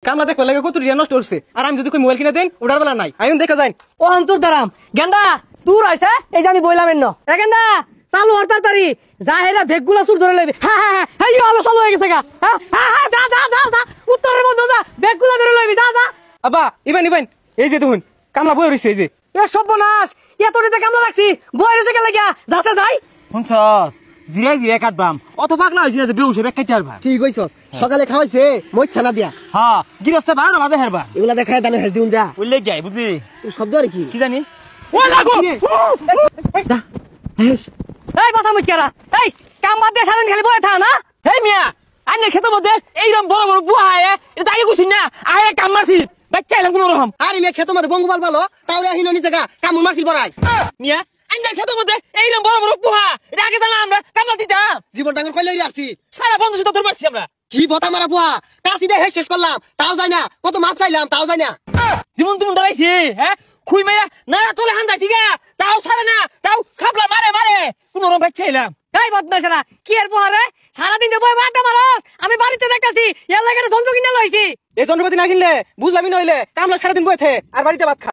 কামলা দেখবার লাগে কত রিয়া নষ্ট করছে আর আমি যদি কই মোবাইল কিনে দেন ওটার বেলা নাই আমি দেখা যাই ও আন্তর দারাম গেন্দা দূর আইছে এই যে আমি বইলাম এন্ন এ গেন্দা চালু হর তাড়াতাড়ি যা হেরা বেগগুলা সুর ধরে লইবি হ্যাঁ হ্যাঁ হ্যাঁ এই আলো চালু হয়ে গেছে গা হ্যাঁ হ্যাঁ যা যা যা যা উত্তরের মধ্যে যা বেগগুলা ধরে লইবি যা যা আব্বা ইবেন ইবেন এই যে দেখুন কামলা বই রইছে এই যে এ সর্বনাশ এত দিতে কামলা লাগছি বই রইছে কে লাগিয়া যাচ্ছে যাই শুনছস জিরাই জিরাই কাটবাম অত পাগলা হইছি না যে বেউসে বেক কাইতে পারবা ঠিক কইছস সকালে খাওয়াইছে মই ছানা দিয়া হ্যাঁ গিরস্তে 12 বাজে হেরবা এগুলা দেখায় দানে হেস দিউন যা উল্লেখ গাই বুঝলি এই শব্দ আর কি কি জানি ও লাগো দা এই বাসা মুকেরা এই কাম বাদ দিয়ে সারাদিন খালি বয়ে থা না হে মিয়া আইনে খেতে মধ্যে এইরকম বড় বড় বুয়া আয় এটা আগে কইছিস না আয় কাম মারছি বাচ্চাইলাম কোন রকম আরে মে খেতো মধ্যে বঙ্গবাল ভালো তাওরে হিনো নি জায়গা কাম মারছিল বড়াই মিয়া আইনে খেতে মধ্যে এইরকম বড় বড় বুয়া এটা আগে জানা আমরা কামলা দিতাম জীবন ডাঙ্গর কইলাই রাখছি সারা 500 তোর মারছি আমরা কি বতা মারা বুয়া কাছি দে হেস শেষ করলাম তাও যাই না কত মাছ চাইলাম তাও যাই না জীবন তুমি ডরাইছি হ্যাঁ খুই মাইয়া না তোলে হান্দা ঠিক তাও ছাড়ে না তাও খাবলা মারে মারে কোন রকম বাচ্চাইলাম এই বদমাশরা কি এর পরে সারাদিন যে বই বাটা মারস আমি বাড়িতে দেখতাছি এর লাগে যন্ত্র কিনে লইছি এই যন্ত্রপাতি না কিনলে বুঝলামই নইলে কামলা সারাদিন বইতে আর বাড়িতে ভাত খা